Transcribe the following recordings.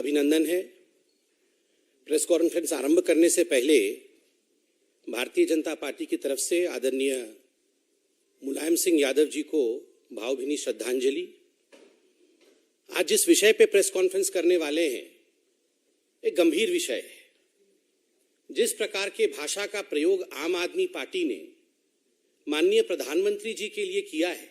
अभिनंदन है। Press conference आरंभ करने से पहले भारतीय जनता पार्टी की तरफ से आदरणीय मुलायम सिंह यादव जी को भावभीनी श्रद्धांजलि। आज जिस विषय पे प्रेस कॉन्फ्रेंस करने वाले हैं एक गंभीर विषय है। जिस प्रकार के भाषा का प्रयोग आम आदमी पार्टी ने माननीय प्रधानमंत्री जी के लिए किया है,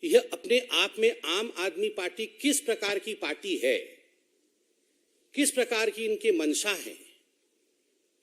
यह अपने आप में आम आदमी पार्टी किस प्रकार की पार्टी है, किस प्रकार की इनके मंशा है,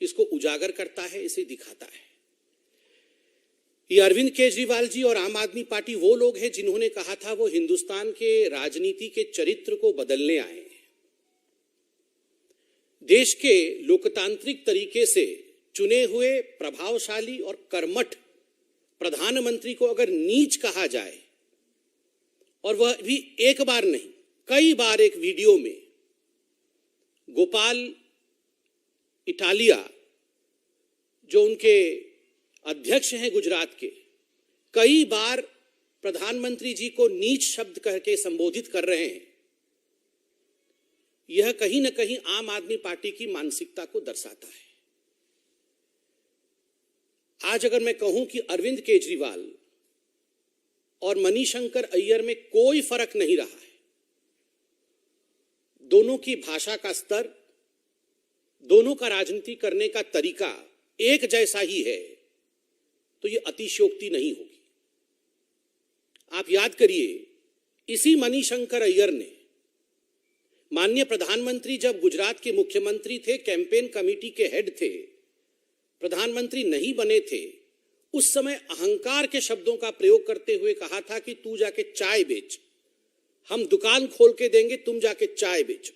इसको उजागर करता है, इसे दिखाता है। ये अरविंद केजरीवाल जी और आम आदमी पार्टी वो लोग हैं जिन्होंने कहा था वो हिंदुस्तान के राजनीति के चरित्र को बदलने आए हैं। देश के लोकतांत्रिक तरीके से चुने हुए प्रभावशाली और कर्मठ प्रधानमंत्री को अगर नीच कहा जाए, और वह भी एक बार नहीं कई बार एक वीडियो में गोपाल इटालिया जो उनके अध्यक्ष हैं गुजरात के, कई बार प्रधानमंत्री जी को नीच शब्द कह के संबोधित कर रहे हैं, यह कहीं न कहीं आम आदमी पार्टी की मानसिकता को दर्शाता है। आज अगर मैं कहूं कि अरविंद केजरीवाल और मणिशंकर अय्यर में कोई फर्क नहीं रहा है, दोनों की भाषा का स्तर, दोनों का राजनीति करने का तरीका एक जैसा ही है, तो यह अतिशयोक्ति नहीं होगी। आप याद करिए, इसी मणिशंकर अय्यर ने माननीय प्रधानमंत्री जब गुजरात के मुख्यमंत्री थे, कैंपेन कमेटी के हेड थे, प्रधानमंत्री नहीं बने थे, उस समय अहंकार के शब्दों का प्रयोग करते हुए कहा था कि तू जाके चाय बेच, हम दुकान खोल के देंगे, तुम जाके चाय बेचो।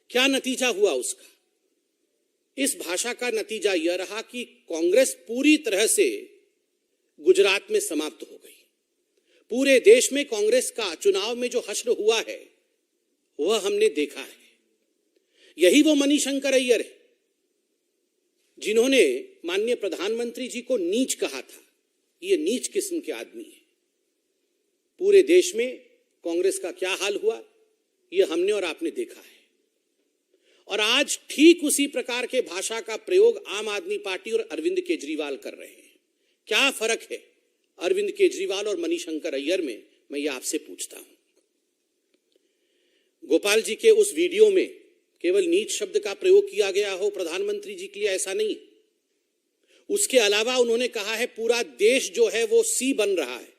क्या नतीजा हुआ उसका? इस भाषा का नतीजा यह रहा कि कांग्रेस पूरी तरह से गुजरात में समाप्त हो गई। पूरे देश में कांग्रेस का चुनाव में जो हश्र हुआ है वह हमने देखा है। यही वो मणिशंकर अय्यर है जिन्होंने माननीय प्रधानमंत्री जी को नीच कहा था। ये नीच किस्म के आदमी है। पूरे देश में कांग्रेस का क्या हाल हुआ, ये हमने और आपने देखा है। और आज ठीक उसी प्रकार के भाषा का प्रयोग आम आदमी पार्टी और अरविंद केजरीवाल कर रहे हैं। क्या फर्क है अरविंद केजरीवाल और मणिशंकर अय्यर में, मैं ये आपसे पूछता हूं। गोपाल जी के उस वीडियो में केवल नीच शब्द का प्रयोग किया गया हो प्रधानमंत्री जी के लिए, ऐसा नहीं। उसके अलावा उन्होंने कहा है पूरा देश जो है वो सी बन रहा है।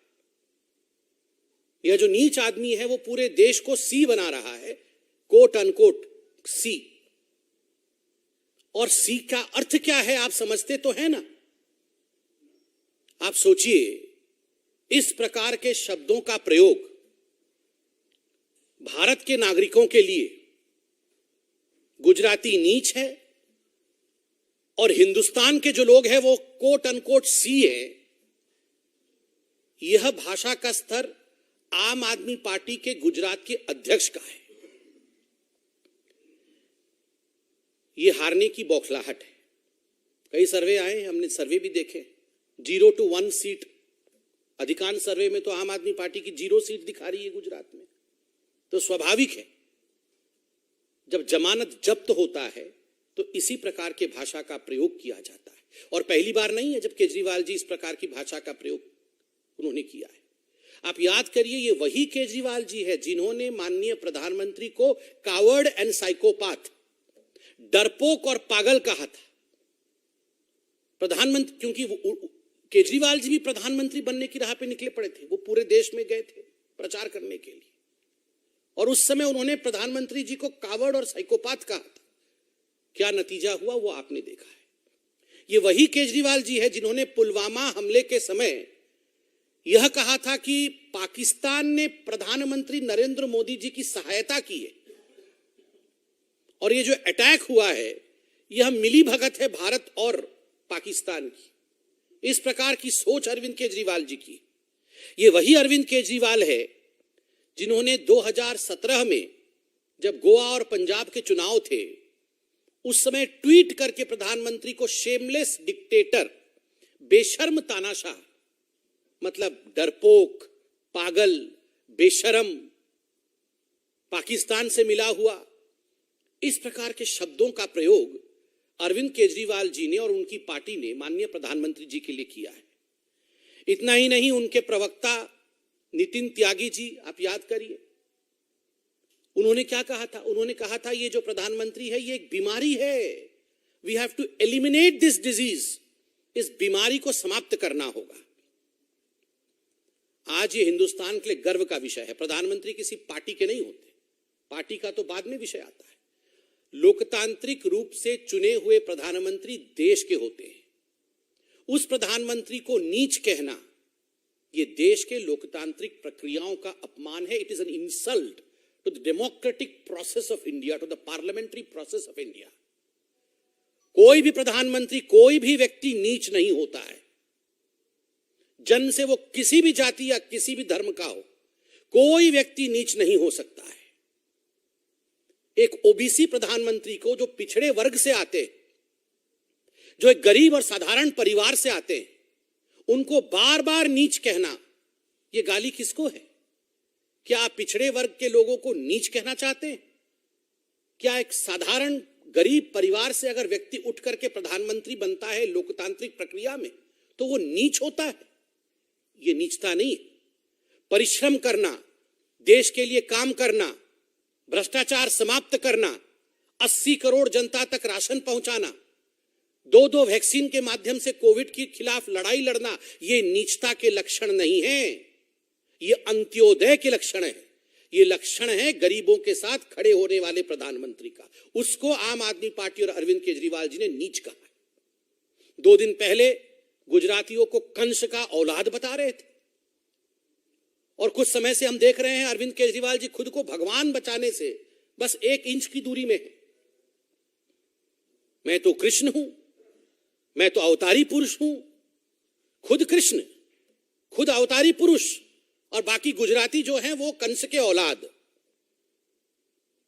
यह जो नीच आदमी है वो पूरे देश को सी बना रहा है, कोट अनकोट सी। और सी का अर्थ क्या है आप समझते तो है ना? आप सोचिए, इस प्रकार के शब्दों का प्रयोग भारत के नागरिकों के लिए गुजराती नीच है, और हिंदुस्तान के जो लोग हैं वो कोट अनकोट सी है। यह भाषा का स्तर आम आदमी पार्टी के गुजरात के अध्यक्ष का है। यह हारने की बौखलाहट है। कई सर्वे आए, हमने सर्वे भी देखे, 0 to 1 सीट। अधिकांश सर्वे में तो आम आदमी पार्टी की 0 सीट दिखा रही है गुजरात में। तो स्वाभाविक है जब जमानत जब्त होता है तो इसी प्रकार के भाषा का प्रयोग किया जाता है। और पहली बार नहीं है जब केजरीवाल जी इस प्रकार की भाषा का प्रयोग उन्होंने किया है। आप याद करिए, ये वही केजरीवाल जी है जिन्होंने माननीय प्रधानमंत्री को कावर्ड एंड साइकोपाथ, डरपोक और पागल कहा था। प्रधानमंत्री, क्योंकि केजरीवाल जी भी प्रधानमंत्री बनने की राह पे निकले पड़े थे, वो पूरे देश में गए थे प्रचार करने के लिए, और उस समय उन्होंने प्रधानमंत्री जी को कावर्ड और साइकोपाथ कहा था। क्या नतीजा हुआ वो आपने देखा है। ये वही केजरीवाल जी है जिन्होंने पुलवामा हमले के समय यह कहा था कि पाकिस्तान ने प्रधानमंत्री नरेंद्र मोदी जी की सहायता की है, और ये जो अटैक हुआ है यह मिली भगत है भारत और पाकिस्तान की। इस प्रकार की सोच अरविंद केजरीवाल जी की। ये वही अरविंद केजरीवाल है जिन्होंने 2017 में जब गोवा और पंजाब के चुनाव थे उस समय ट्वीट करके प्रधानमंत्री को शेमलेस डिक्टेटर, बेशर्म तानाशाह, मतलब डरपोक, पागल, बेशरम, पाकिस्तान से मिला हुआ, इस प्रकार के शब्दों का प्रयोग अरविंद केजरीवाल जी ने और उनकी पार्टी ने माननीय प्रधानमंत्री जी के लिए किया है। इतना ही नहीं, उनके प्रवक्ता नितिन त्यागी जी, आप याद करिए, उन्होंने क्या कहा था? उन्होंने कहा था ये जो प्रधानमंत्री है ये एक बीमारी है, we have to eliminate this disease, इस बीमारी को समाप्त करना होगा। आज ये हिंदुस्तान के लिए गर्व का विषय है। प्रधानमंत्री किसी पार्टी के नहीं होते, पार्टी का तो बाद में विषय आता है। लोकतांत्रिक रूप से चुने हुए प्रधानमंत्री देश के होते हैं। उस प्रधानमंत्री को नीच कहना ये देश के लोकतांत्रिक प्रक्रियाओं का अपमान है। It is an insult to the democratic process of India, to the parliamentary process of India. कोई भी प्रधानमंत्री, कोई भी व्यक्ति नीच नहीं होता है। जन्म से वो किसी भी जाति या किसी भी धर्म का हो, कोई व्यक्ति नीच नहीं हो सकता है। एक ओबीसी प्रधानमंत्री को, जो पिछड़े वर्ग से आते, जो एक गरीब और साधारण परिवार से आते हैं, उनको बार बार नीच कहना, यह गाली किसको है? क्या आप पिछड़े वर्ग के लोगों को नीच कहना चाहते हैं? क्या एक साधारण गरीब परिवार से अगर व्यक्ति उठ करके प्रधानमंत्री बनता है लोकतांत्रिक प्रक्रिया में, तो वो नीच होता है? ये नीचता नहीं। परिश्रम करना, देश के लिए काम करना, भ्रष्टाचार समाप्त करना, 80 करोड़ जनता तक राशन पहुंचाना, 2 वैक्सीन के माध्यम से कोविड के खिलाफ लड़ाई लड़ना, ये नीचता के लक्षण नहीं है, ये अंत्योदय के लक्षण है। ये लक्षण है गरीबों के साथ खड़े होने वाले प्रधानमंत्री का। उसको आम आदमी पार्टी और अरविंद केजरीवाल जी ने नीच कहा। 2 दिन पहले गुजरातियों को कंस का औलाद बता रहे थे, और कुछ समय से हम देख रहे हैं अरविंद केजरीवाल जी खुद को भगवान बचाने से बस 1 इंच की दूरी में है। मैं तो कृष्ण हूं, मैं तो अवतारी पुरुष हूं। खुद कृष्ण, खुद अवतारी पुरुष, और बाकी गुजराती जो हैं वो कंस के औलाद।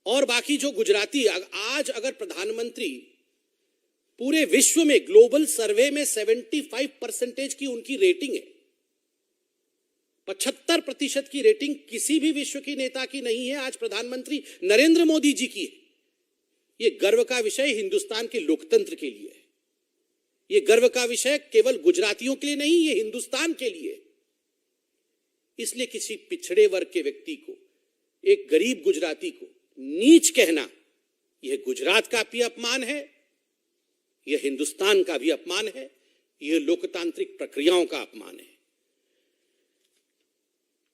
और बाकी जो गुजराती, आज अगर प्रधानमंत्री, पूरे विश्व में ग्लोबल सर्वे में 75% की उनकी रेटिंग है, 75% की रेटिंग किसी भी विश्व की नेता की नहीं है, आज प्रधानमंत्री नरेंद्र मोदी जी की है। यह गर्व का विषय हिंदुस्तान के लोकतंत्र के लिए है। यह गर्व का विषय केवल गुजरातियों के लिए नहीं, यह हिंदुस्तान के लिए। इसलिए किसी पिछड़े वर्ग के व्यक्ति को, एक गरीब गुजराती को नीच कहना, यह गुजरात का भी अपमान है, यह हिंदुस्तान का भी अपमान है, यह लोकतांत्रिक प्रक्रियाओं का अपमान है।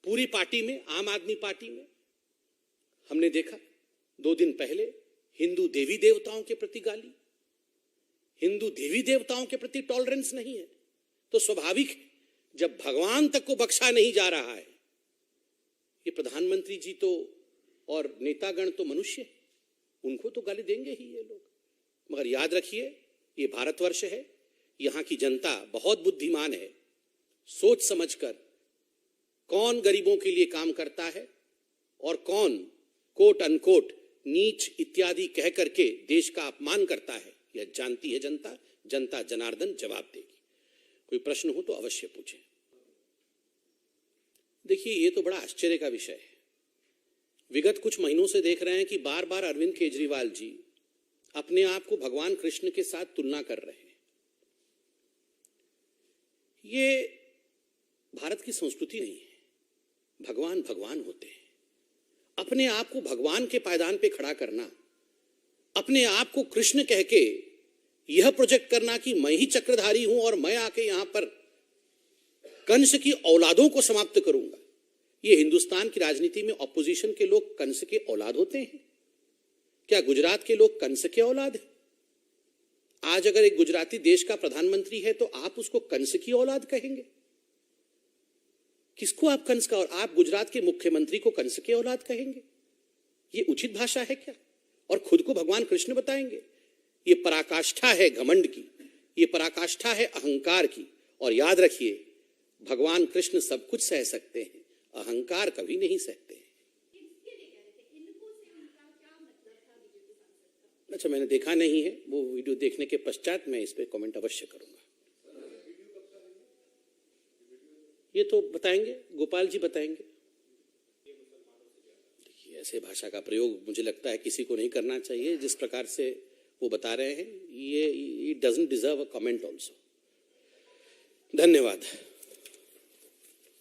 पूरी पार्टी में, आम आदमी पार्टी में हमने देखा 2 दिन पहले हिंदू देवी देवताओं के प्रति गाली, हिंदू देवी देवताओं के प्रति टॉलरेंस नहीं है। तो स्वाभाविक है, जब भगवान तक को बख्शा नहीं जा रहा है, ये प्रधानमंत्री जी तो और नेतागण तो मनुष्य, उनको तो गाली देंगे ही ये लोग। मगर याद रखिए, ये भारतवर्ष है, यहां की जनता बहुत बुद्धिमान है। सोच समझकर कौन गरीबों के लिए काम करता है और कौन कोट अनकोट नीच इत्यादि कह करके देश का अपमान करता है, यह जानती है जनता। जनता जनार्दन जवाब देगी। कोई प्रश्न हो तो अवश्य पूछें। देखिए, ये तो बड़ा आश्चर्य का विषय है। विगत कुछ महीनों से देख रहे हैं कि बार बार अरविंद केजरीवाल जी अपने आप को भगवान कृष्ण के साथ तुलना कर रहे हैं। ये भारत की संस्कृति नहीं है। भगवान भगवान होते हैं। अपने आप को भगवान के पायदान पे खड़ा करना, अपने आप को कृष्ण कह के यह प्रोजेक्ट करना कि मैं ही चक्रधारी हूं और मैं आके यहां पर कंस की औलादों को समाप्त करूंगा। ये हिंदुस्तान की राजनीति में ऑपोजिशन के लोग कंस के औलाद होते हैं? क्या गुजरात के लोग कंस के औलाद हैं? आज अगर एक गुजराती देश का प्रधानमंत्री है तो आप उसको कंस की औलाद कहेंगे? किसको आप कंस का, और आप गुजरात के मुख्यमंत्री को कंस के औलाद कहेंगे? ये उचित भाषा है क्या? और खुद को भगवान कृष्ण बताएंगे? ये पराकाष्ठा है घमंड की, ये पराकाष्ठा है अहंकार की। और याद रखिए, भगवान कृष्ण सब कुछ सह सकते हैं, अहंकार कभी नहीं सहते। अच्छा, मैंने देखा नहीं है, वो वीडियो देखने के पश्चात मैं इस पे कमेंट अवश्य करूंगा। ये तो बताएंगे, गोपाल जी बताएंगे। देखिए, ऐसे भाषा का प्रयोग मुझे लगता है किसी को नहीं करना चाहिए। जिस प्रकार से वो बता रहे हैं, ये doesn't deserve a comment also. धन्यवाद।